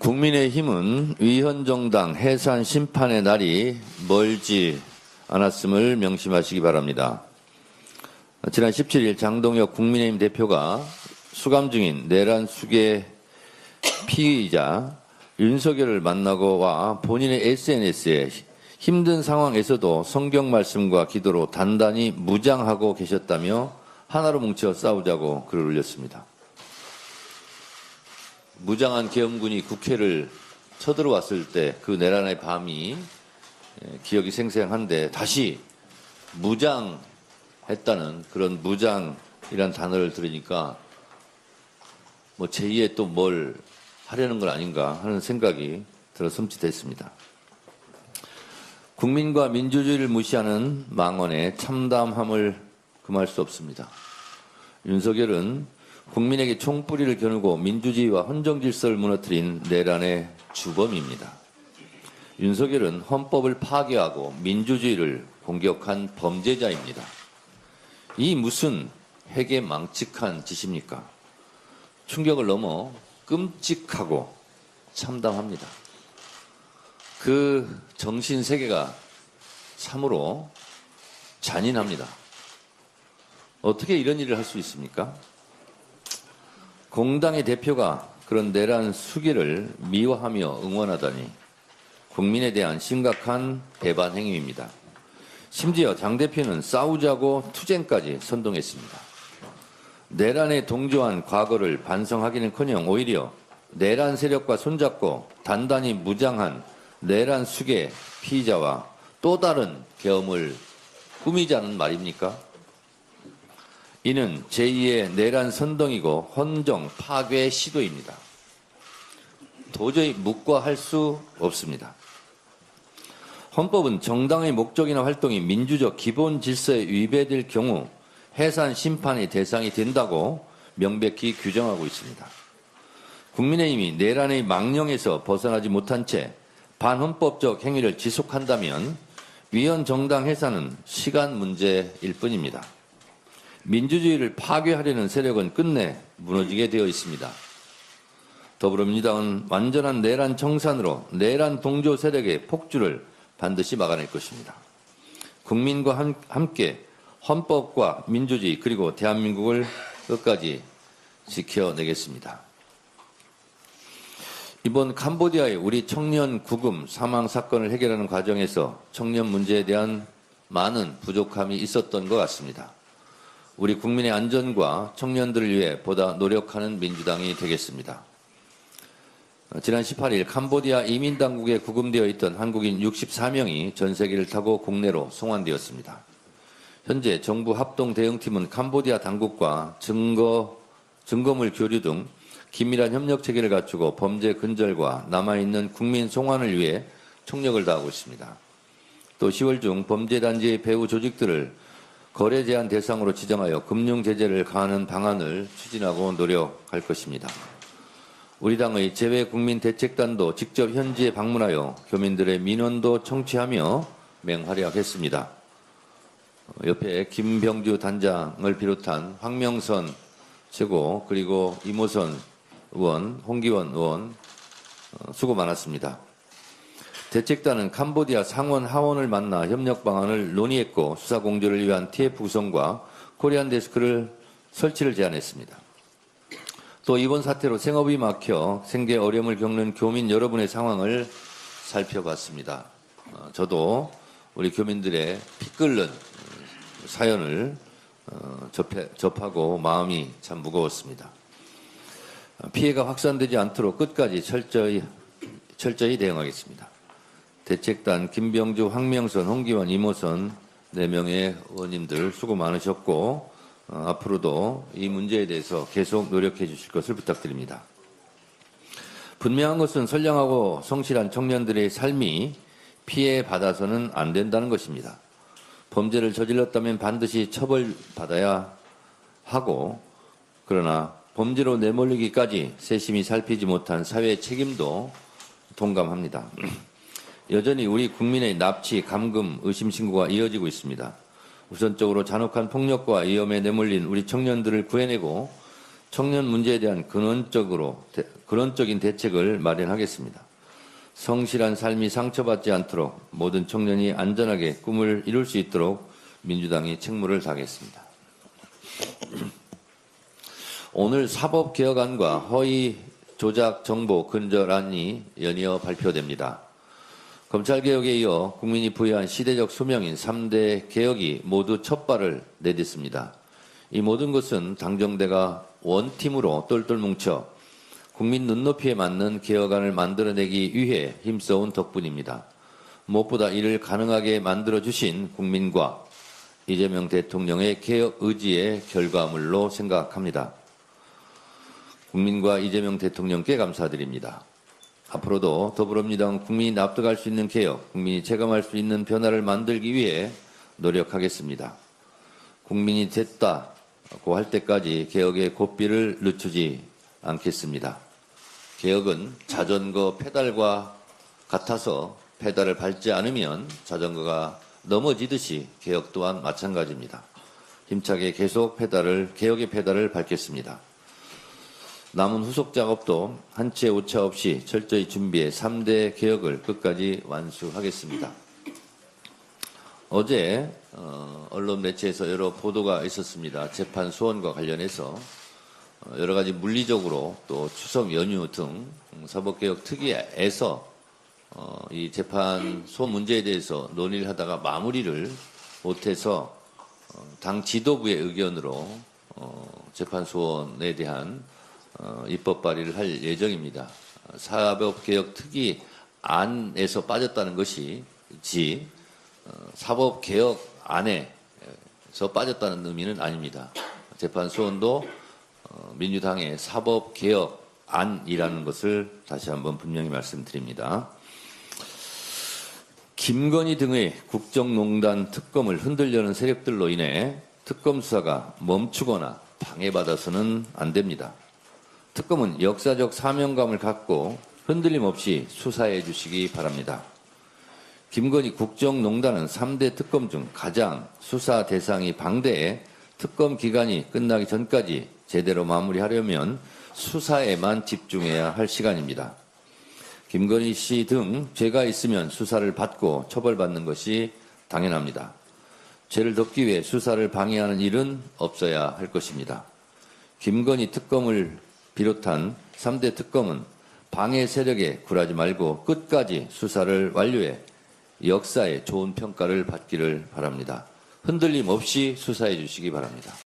국민의힘은 위헌정당 해산 심판의 날이 멀지 않았음을 명심하시기 바랍니다. 지난 17일 장동혁 국민의힘 대표가 수감 중인 내란 수계 피의자 윤석열을 만나고 와 본인의 SNS에 힘든 상황에서도 성경 말씀과 기도로 단단히 무장하고 계셨다며 하나로 뭉쳐 싸우자고 글을 올렸습니다. 무장한 계엄군이 국회를 쳐들어왔을 때 그 내란의 밤이 기억이 생생한데 다시 무장했다는 그런 무장이란 단어를 들으니까 뭐 제2의 또 뭘 하려는 건 아닌가 하는 생각이 들어 섬찟했습니다. 국민과 민주주의를 무시하는 망언에 참담함을 금할 수 없습니다. 윤석열은 국민에게 총뿌리를 겨누고 민주주의와 헌정질서를 무너뜨린 내란의 주범입니다. 윤석열은 헌법을 파괴하고 민주주의를 공격한 범죄자입니다. 이 무슨 회개망측한 짓입니까? 충격을 넘어 끔찍하고 참담합니다. 그 정신세계가 참으로 잔인합니다. 어떻게 이런 일을 할 수 있습니까? 공당의 대표가 그런 내란 수기를 미화하며 응원하다니 국민에 대한 심각한 배반 행위입니다. 심지어 장 대표는 싸우자고 투쟁까지 선동했습니다. 내란에 동조한 과거를 반성하기는커녕 오히려 내란 세력과 손잡고 단단히 무장한 내란 수계 피의자와 또 다른 계엄을 꾸미자는 말입니까? 이는 제2의 내란 선동이고 헌정 파괴 시도입니다. 도저히 묵과할 수 없습니다. 헌법은 정당의 목적이나 활동이 민주적 기본 질서에 위배될 경우 해산 심판의 대상이 된다고 명백히 규정하고 있습니다. 국민의힘이 내란의 망령에서 벗어나지 못한 채 반헌법적 행위를 지속한다면 위헌 정당 해산은 시간 문제일 뿐입니다. 민주주의를 파괴하려는 세력은 끝내 무너지게 되어 있습니다. 더불어민주당은 완전한 내란 청산으로 내란 동조 세력의 폭주를 반드시 막아낼 것입니다. 국민과 함께 헌법과 민주주의 그리고 대한민국을 끝까지 지켜내겠습니다. 이번 캄보디아의 우리 청년 구금 사망 사건을 해결하는 과정에서 청년 문제에 대한 많은 부족함이 있었던 것 같습니다. 우리 국민의 안전과 청년들을 위해 보다 노력하는 민주당이 되겠습니다. 지난 18일 캄보디아 이민당국에 구금되어 있던 한국인 64명이 전세기를 타고 국내로 송환되었습니다. 현재 정부 합동 대응팀은 캄보디아 당국과 증거물 교류 등 긴밀한 협력 체계를 갖추고 범죄 근절과 남아있는 국민 송환을 위해 총력을 다하고 있습니다. 또 10월 중 범죄단지의 배후 조직들을 거래 제한 대상으로 지정하여 금융 제재를 가하는 방안을 추진하고 노력할 것입니다. 우리 당의 재외국민대책단도 직접 현지에 방문하여 교민들의 민원도 청취하며 맹활약했습니다. 옆에 김병주 단장을 비롯한 황명선 최고 그리고 이모선 의원, 홍기원 의원 수고 많았습니다. 대책단은 캄보디아 상원 하원을 만나 협력 방안을 논의했고 수사 공조를 위한 TF 구성과 코리안 데스크를 설치를 제안했습니다. 또 이번 사태로 생업이 막혀 생계 어려움을 겪는 교민 여러분의 상황을 살펴봤습니다. 저도 우리 교민들의 피 끓는 사연을 접하고 마음이 참 무거웠습니다. 피해가 확산되지 않도록 끝까지 철저히 대응하겠습니다. 대책단 김병주, 황명선, 홍기원, 이모선 4명의 의원님들 수고 많으셨고 앞으로도 이 문제에 대해서 계속 노력해 주실 것을 부탁드립니다. 분명한 것은 선량하고 성실한 청년들의 삶이 피해받아서는 안 된다는 것입니다. 범죄를 저질렀다면 반드시 처벌받아야 하고 그러나 범죄로 내몰리기까지 세심히 살피지 못한 사회의 책임도 동감합니다. 여전히 우리 국민의 납치, 감금, 의심 신고가 이어지고 있습니다. 우선적으로 잔혹한 폭력과 위험에 내몰린 우리 청년들을 구해내고 청년 문제에 대한 근원적으로 근원적인 대책을 마련하겠습니다. 성실한 삶이 상처받지 않도록 모든 청년이 안전하게 꿈을 이룰 수 있도록 민주당이 책무를 다하겠습니다. 오늘 사법개혁안과 허위 조작 정보 근절안이 연이어 발표됩니다. 검찰개혁에 이어 국민이 부여한 시대적 소명인 3대 개혁이 모두 첫 발을 내딛습니다. 이 모든 것은 당정대가 원팀으로 똘똘 뭉쳐 국민 눈높이에 맞는 개혁안을 만들어내기 위해 힘써온 덕분입니다. 무엇보다 이를 가능하게 만들어주신 국민과 이재명 대통령의 개혁 의지의 결과물로 생각합니다. 국민과 이재명 대통령께 감사드립니다. 앞으로도 더불어민주당은 국민이 납득할 수 있는 개혁, 국민이 체감할 수 있는 변화를 만들기 위해 노력하겠습니다. 국민이 됐다고 할 때까지 개혁의 고삐를 늦추지 않겠습니다. 개혁은 자전거 페달과 같아서 페달을 밟지 않으면 자전거가 넘어지듯이 개혁 또한 마찬가지입니다. 힘차게 계속 개혁의 페달을 밟겠습니다. 남은 후속 작업도 한치의 오차 없이 철저히 준비해 3대 개혁을 끝까지 완수하겠습니다. 어제 언론 매체에서 여러 보도가 있었습니다. 재판 소원과 관련해서 여러 가지 물리적으로 또 추석 연휴 등 사법개혁 특위에서 이 재판소 문제에 대해서 논의를 하다가 마무리를 못해서 당 지도부의 의견으로 재판소원에 대한 입법 발의를 할 예정입니다. 사법개혁 특위 안에서 빠졌다는 것이지 사법개혁 안에서 빠졌다는 의미는 아닙니다. 재판소원도 민주당의 사법개혁안이라는 것을 다시 한번 분명히 말씀드립니다. 김건희 등의 국정농단 특검을 흔들려는 세력들로 인해 특검 수사가 멈추거나 방해받아서는 안 됩니다. 특검은 역사적 사명감을 갖고 흔들림 없이 수사해 주시기 바랍니다. 김건희 국정농단은 3대 특검 중 가장 수사 대상이 방대해 특검 기간이 끝나기 전까지 제대로 마무리하려면 수사에만 집중해야 할 시간입니다. 김건희 씨 등 죄가 있으면 수사를 받고 처벌받는 것이 당연합니다. 죄를 덮기 위해 수사를 방해하는 일은 없어야 할 것입니다. 김건희 특검을 비롯한 3대 특검은 방해 세력에 굴하지 말고 끝까지 수사를 완료해 역사의 좋은 평가를 받기를 바랍니다. 흔들림 없이 수사해 주시기 바랍니다.